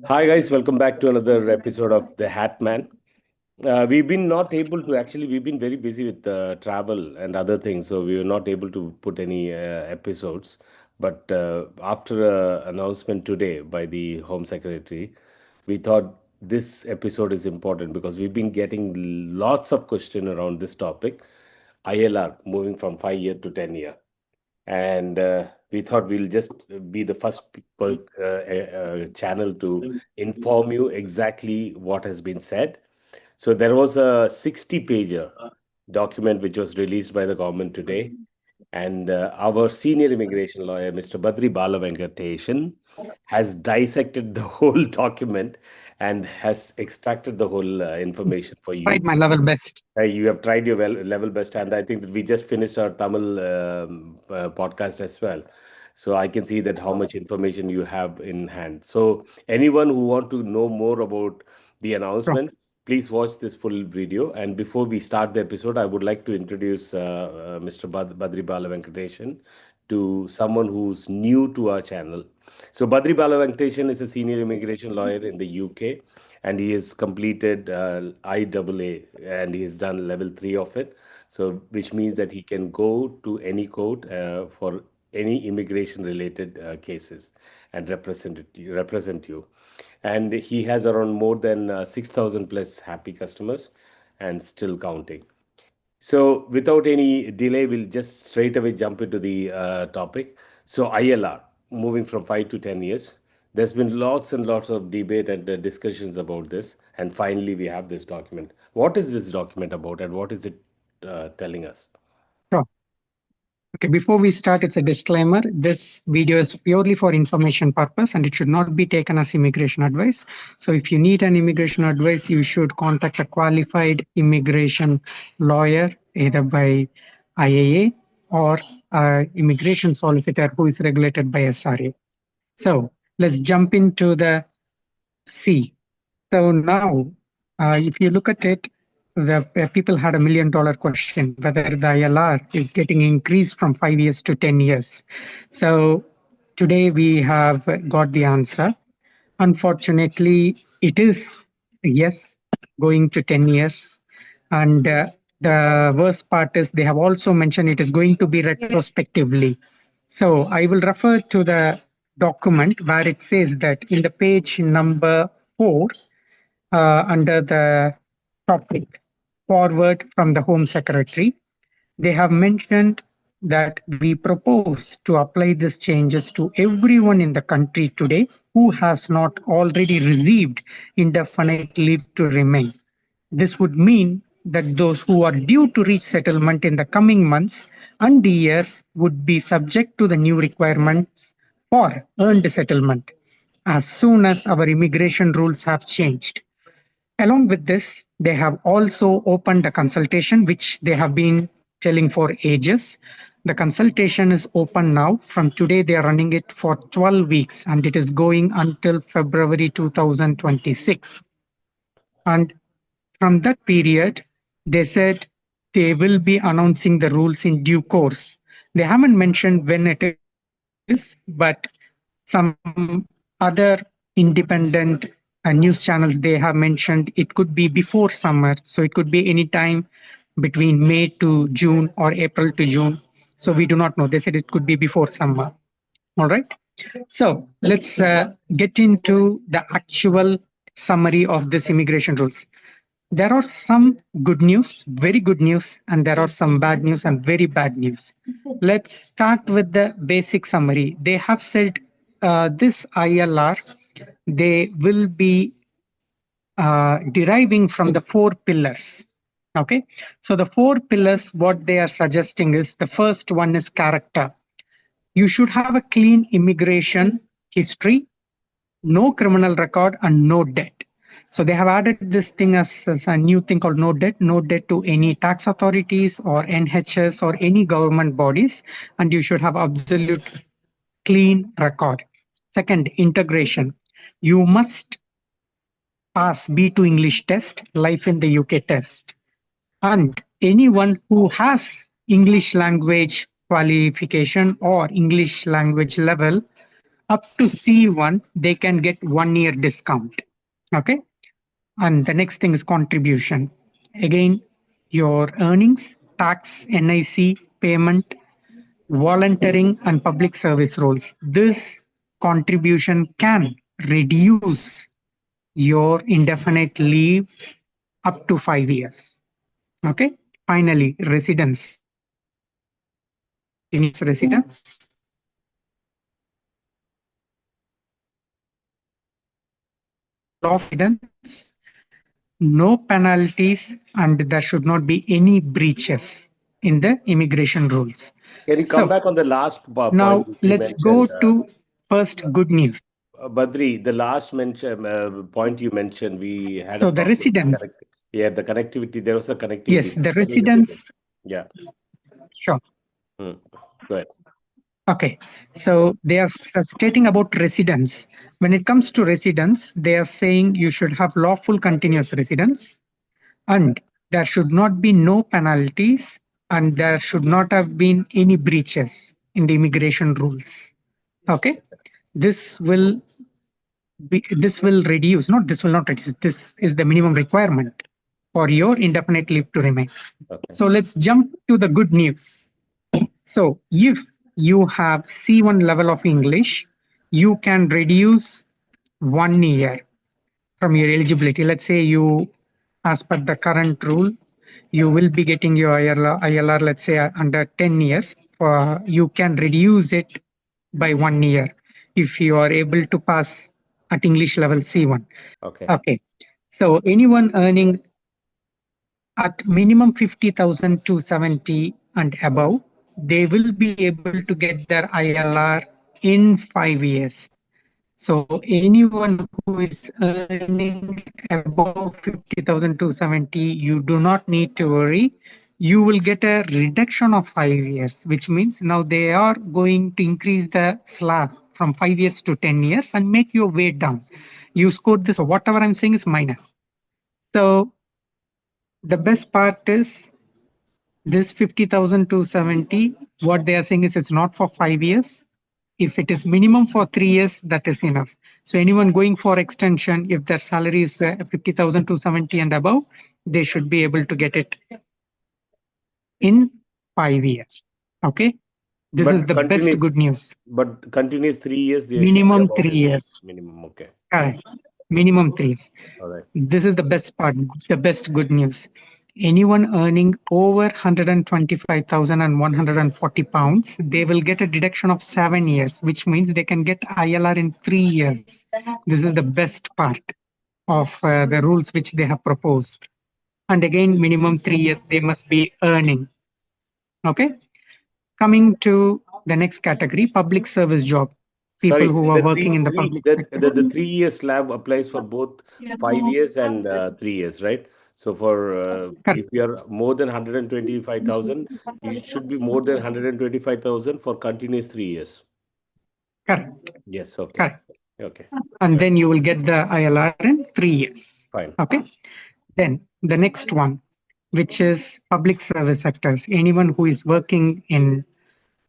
Hi guys, welcome back to another episode of The Hat Man. We've been not able to actually, we've been very busy with travel and other things, so we were not able to put any episodes. But after an announcement today by the Home Secretary, we thought this episode is important because we've been getting lots of question around this topic, ILR moving from 5 year to 10 year, and we thought we'll just be the first people, channel to inform you exactly what has been said. So there was a 60-pager document which was released by the government today, and our senior immigration lawyer, Mr. Badri Balavenkatesan, has dissected the whole document and has extracted the whole information for Tried you. my level best. You have tried your level best, and I think that we just finished our Tamil podcast as well. So I can see that how much information you have in hand. So anyone who want to know more about the Sure. announcement, please watch this full video. And before we start the episode, I would like to introduce Mr. Badri Bala Venkatesan to someone who's new to our channel. So Badri Bala Venkatesan is a senior immigration lawyer in the UK, and he has completed IAA, and he has done level 3 of it. So, which means that he can go to any court for any immigration related cases and represent you. And he has around more than 6,000 plus happy customers and still counting. So, without any delay, we'll just straight away jump into the topic. So, ILR, moving from 5 to 10 years. There's been lots and lots of debate and discussions about this. And finally, we have this document. What is this document about, and what is it telling us? Sure. Okay, before we start, it's a disclaimer. This video is purely for information purpose and it should not be taken as immigration advice. So if you need an immigration advice, you should contact a qualified immigration lawyer, either by IAA or immigration solicitor who is regulated by SRA. So let's jump into the C. So now, if you look at it, the people had $1 million question whether the ILR is getting increased from 5 years to 10 years. So today we have got the answer. Unfortunately, it is yes, going to 10 years. And the worst part is they have also mentioned it is going to be retrospectively. So I will refer to the document where it says that in the page number 4, under the topic forward from the Home Secretary, they have mentioned that we propose to apply these changes to everyone in the country today who has not already received indefinite leave to remain. This would mean that those who are due to reach settlement in the coming months and years would be subject to the new requirements for earned settlement as soon as our immigration rules have changed. Along with this, they have also opened a consultation, which they have been telling for ages. The consultation is open now. From today, they are running it for 12 weeks and it is going until February 2026. And from that period, they said they will be announcing the rules in due course. They haven't mentioned when it is, but some other independent news channels, they have mentioned it could be before summer. So it could be any time between May to June or April to June. So we do not know. They said it could be before summer. All right. So let's get into the actual summary of this immigration rules. There are some good news, very good news, and there are some bad news and very bad news. Let's start with the basic summary. They have said this ILR, they will be deriving from the 4 pillars. Okay, so the 4 pillars, what they are suggesting is the first one is character. You should have a clean immigration history, no criminal record, and no debt. So they have added this thing as a new thing called no debt to any tax authorities or NHS or any government bodies, and you should have absolute clean record. Second, integration. You must pass B2 English test, life in the UK test. And anyone who has English language qualification or English language level up to C1, they can get 1 year discount. Okay. And the next thing is contribution. Again, your earnings, tax, NIC, payment, volunteering, and public service roles. This contribution can reduce your indefinite leave up to 5 years. Okay. Finally, residence, continuous residence. Law of residence, no penalties, and there should not be any breaches in the immigration rules. Can you come back on the last point Now which you let's go mentioned? to first good news. Badri, the last point you mentioned, we had a So the problem with the residence, the connectivity. There was a yes, connectivity. the Can you repeat it? residence, Yeah. sure. Hmm. Go ahead. Okay, so they are stating about residence. When it comes to residence, they are saying you should have lawful continuous residence, and there should not be no penalties, and there should not have been any breaches in the immigration rules. Okay, this will this will reduce, not this will not reduce, this is the minimum requirement for your indefinite leave to remain. Okay. So let's jump to the good news. So if you have C1 level of English, you can reduce 1 year from your eligibility. Let's say you, as per the current rule, you will be getting your ILR, let's say under 10 years. You can reduce it by 1 year if you are able to pass at English level C1. Okay. Okay. So anyone earning at minimum 50,270 and above, they will be able to get their ILR in 5 years. So anyone who is earning above 50,270, you do not need to worry. You will get a reduction of 5 years, which means now they are going to increase the slab from 5 years to 10 years and make your way down. You scored this, so whatever I'm saying is minor. So the best part is this 50,270, what they are saying is it's not for 5 years. If it is minimum for 3 years, that is enough. So anyone going for extension, if their salary is 50,270 and above, they should be able to get it in 5 years. Okay. This is the best good news. But continuous 3 years, they should be Minimum about 3 years. minimum. Okay. Correct. Minimum 3 years. All right. This is the best part, the best good news. Anyone earning over 125,140 pounds, they will get a deduction of 7 years, which means they can get ILR in 3 years. This is the best part of the rules which they have proposed. And again, minimum 3 years they must be earning. Okay. Coming to the next category, public service job. People Sorry, who are working in the public sector. the 3 year slab applies for both 5 years and 3 years, right? So for if you are more than 125,000, you should be more than 125,000 for continuous 3 years. Correct. Yes. Okay. Correct. Okay. And then you will get the ILR in 3 years. Fine. Okay. Then the next one, which is public service sectors. Anyone who is working in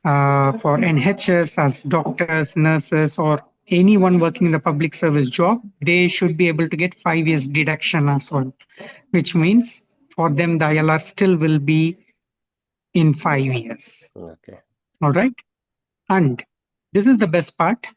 for NHS as doctors, nurses, or anyone working in the public service job, they should be able to get 5 years deduction as well, which means for them the ILR still will be in 5 years. Okay. All right. And this is the best part,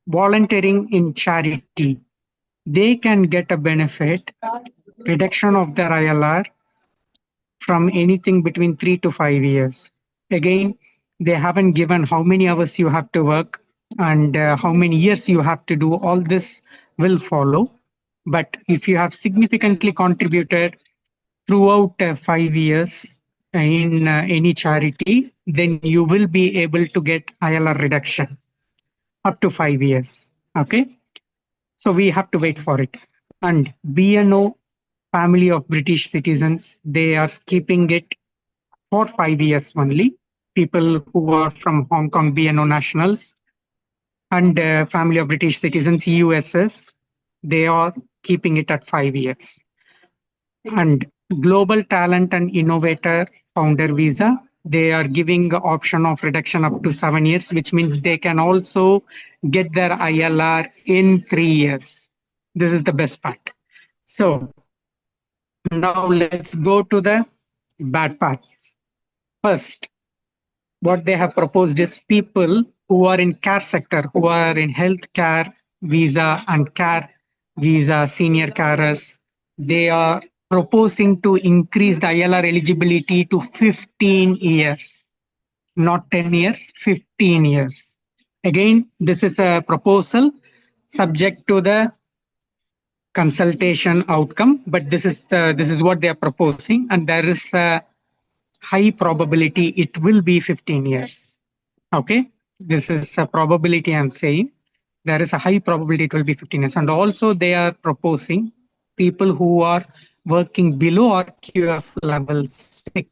volunteering in charity. They can get a benefit, reduction of their ILR from anything between 3 to 5 years. Again, they haven't given how many hours you have to work and how many years you have to do. All this will follow. But if you have significantly contributed throughout 5 years in any charity, then you will be able to get ILR reduction up to 5 years. Okay. So we have to wait for it. And BNO family of British citizens, they are keeping it for 5 years only. People who are from Hong Kong BNO nationals and family of British citizens, EUSS, they are keeping it at 5 years. And global talent and innovator founder visa, they are giving the option of reduction up to 7 years, which means they can also get their ILR in 3 years. This is the best part. So now let's go to the bad parts. First, what they have proposed is people who are in care sector, who are in healthcare visa and care visa, senior carers, they are proposing to increase the ILR eligibility to 15 years, not 10 years, 15 years. Again, this is a proposal subject to the consultation outcome, but this is what they are proposing, and there is a high probability it will be 15 years. Okay, this is a probability I'm saying. There is a high probability it will be 15 years. And also they are proposing people who are working below RQF level 6,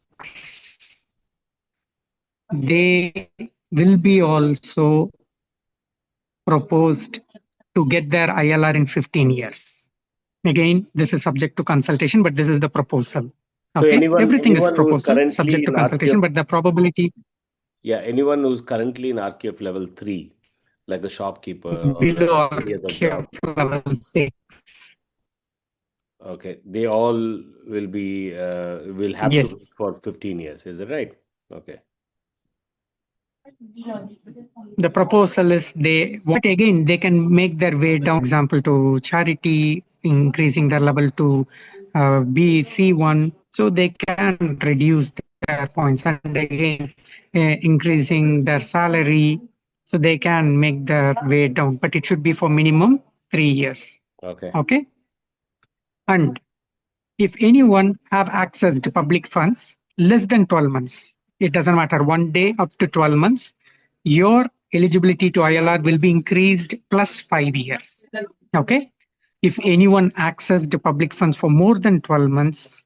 they will be also proposed to get their ILR in 15 years. Again, this is subject to consultation, but this is the proposal. So Okay, everything is anyone who's proposal currently subject to in consultation, RQF, but the probability yeah, anyone who's currently in RQF level 3, like a shopkeeper or below any other RQF job, level 6. okay, they all will have to Yes. wait for 15 years. Is that right? Okay. The proposal is they what again they can make their way down, example to charity, increasing their level to B C1, so they can reduce their points, and again increasing their salary, so they can make their way down, but it should be for minimum 3 years. Okay. Okay, and if anyone have access to public funds less than 12 months, it doesn't matter, one day up to 12 months, your eligibility to ILR will be increased plus 5 years. Okay. If anyone accessed the public funds for more than 12 months,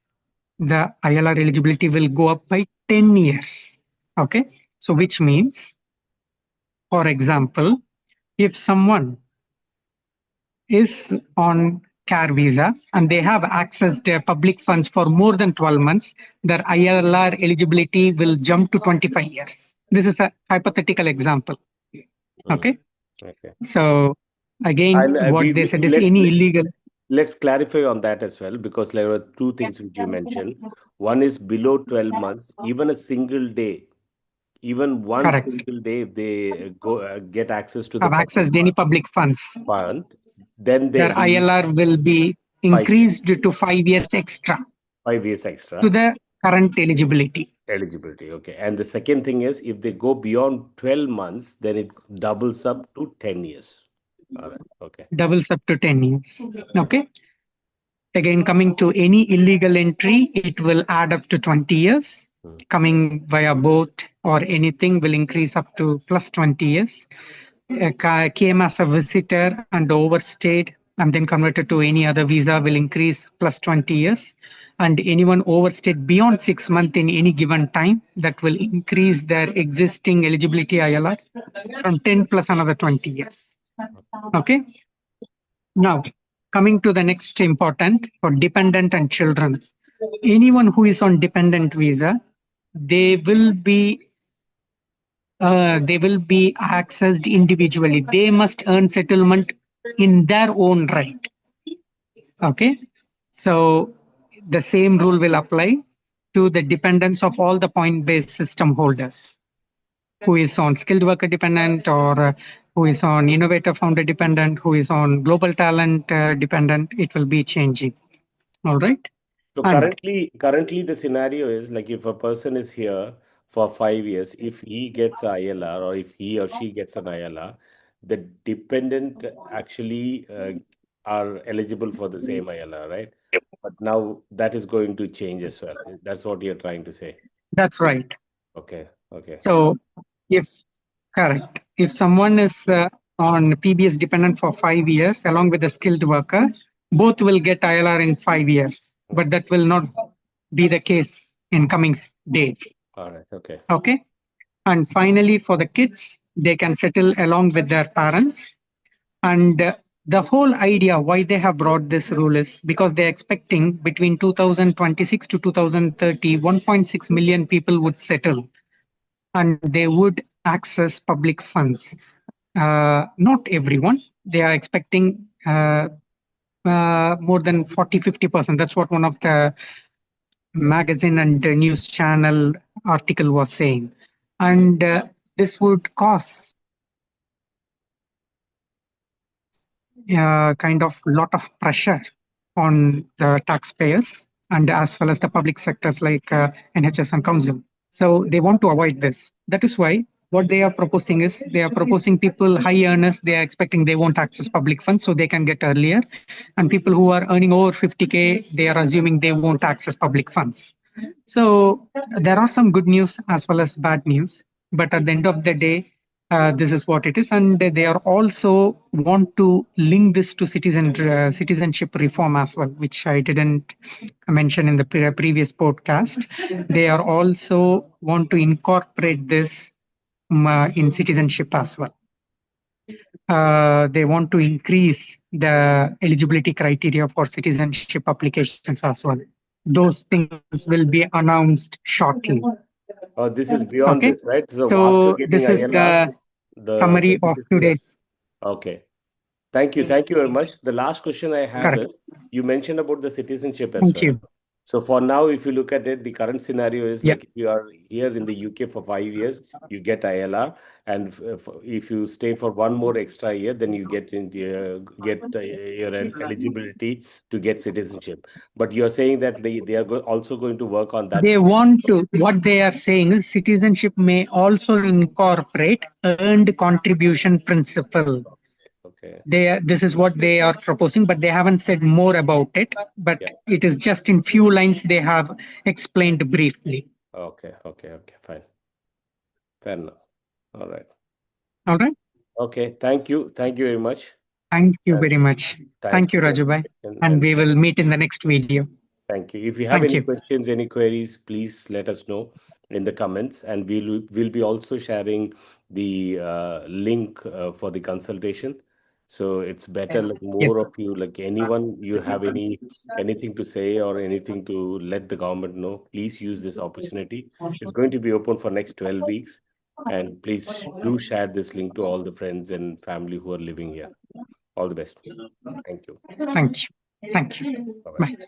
the ILR eligibility will go up by 10 years. Okay. So which means, for example, if someone is on care visa and they have accessed public funds for more than 12 months, their ILR eligibility will jump to 25 years. This is a hypothetical example. Okay. Okay. So again, what they said is let, any illegal. let's clarify on that as well, because there are two things which you mentioned. One is below 12 months, even a single day, even one Correct. single day, if they go get access to the Have public accessed any public funds, fund, then they their will ILR will be 5 years, increased to 5 years extra 5 years to extra the current eligibility. eligibility. Okay. And the second thing is, if they go beyond 12 months, then it doubles up to 10 years. All right. Okay. Doubles up to 10 years. Okay. Again, coming to any illegal entry, it will add up to 20 years. Coming via boat or anything will increase up to plus 20 years. Came as a visitor and overstayed and then converted to any other visa will increase plus 20 years. And anyone overstayed beyond 6 months in any given time, that will increase their existing eligibility ILR from 10 plus another 20 years. Okay. Now, coming to the next important for dependent and children. Anyone who is on dependent visa, they will be accessed individually. They must earn settlement in their own right. Okay, so the same rule will apply to the dependents of all the point-based system holders, who is on skilled worker dependent or who is on innovator founder dependent, who is on global talent dependent. It will be changing. All right. So And currently the scenario is like, if a person is here for 5 years, if he gets a ILR or if he or she gets an ILR, the dependent actually are eligible for the same ILR, right? But now that is going to change as well. That's what you're trying to say. that's right. Okay. Okay. So if correct, if someone is on PBS dependent for 5 years along with a skilled worker, both will get ILR in 5 years, but that will not be the case in coming days. All right. Okay. Okay. And finally, for the kids, they can settle along with their parents. And the whole idea why they have brought this rule is because they're expecting between 2026 to 2030, 1.6 million people would settle and they would access public funds. Not everyone. They are expecting more than 40-50%. That's what one of the magazine and news channel article was saying. And this would cause kind of lot of pressure on the taxpayers and as well as the public sectors like NHS and council. So they want to avoid this. That is why what they are proposing is they are proposing people high earners, they are expecting they won't access public funds so they can get earlier. And people who are earning over 50K, they are assuming they won't access public funds. So there are some good news as well as bad news. But at the end of the day, this is what it is, and they are also want to link this to citizenship reform as well, which I didn't mention in the previous podcast. They are also want to incorporate this in citizenship as well. They want to increase the eligibility criteria for citizenship applications as well. Those things will be announced shortly. This is beyond Okay, this, right? So after so getting this is ILR, the the summary of citizenship. today's. Okay. Thank you. Thank you very much. The last question I have Correct. is, you mentioned about the citizenship as Thank well. you. So for now, if you look at it, the current scenario is Yeah. like if you are here in the UK for 5 years, you get ILR, and if you stay for one more extra year, then you get your eligibility to get citizenship. But you are saying that they are also going to work on that. They want to, what they are saying is citizenship may also incorporate earned contribution principle. Okay. This is what they are proposing, but they haven't said more about it. But Yeah. it is just in few lines they have explained briefly. Okay. Okay. Okay. Fine. Fair enough. All right. All right. Okay. Thank you. Thank you very much. Thank you And very much. thanks Thank for you, the Rajubai. information. And And we will meet in the next video. thank you. If you have Thank any you. questions, any queries, please let us know in the comments, and we'll be also sharing the link for the consultation. So it's better, like Yes. more of you, like anyone, you have anything to say or anything to let the government know, please use this opportunity. It's going to be open for next 12 weeks, and please do share this link to all the friends and family who are living here. All the best. Thank you. Thank you. Thank you. Bye bye. Bye.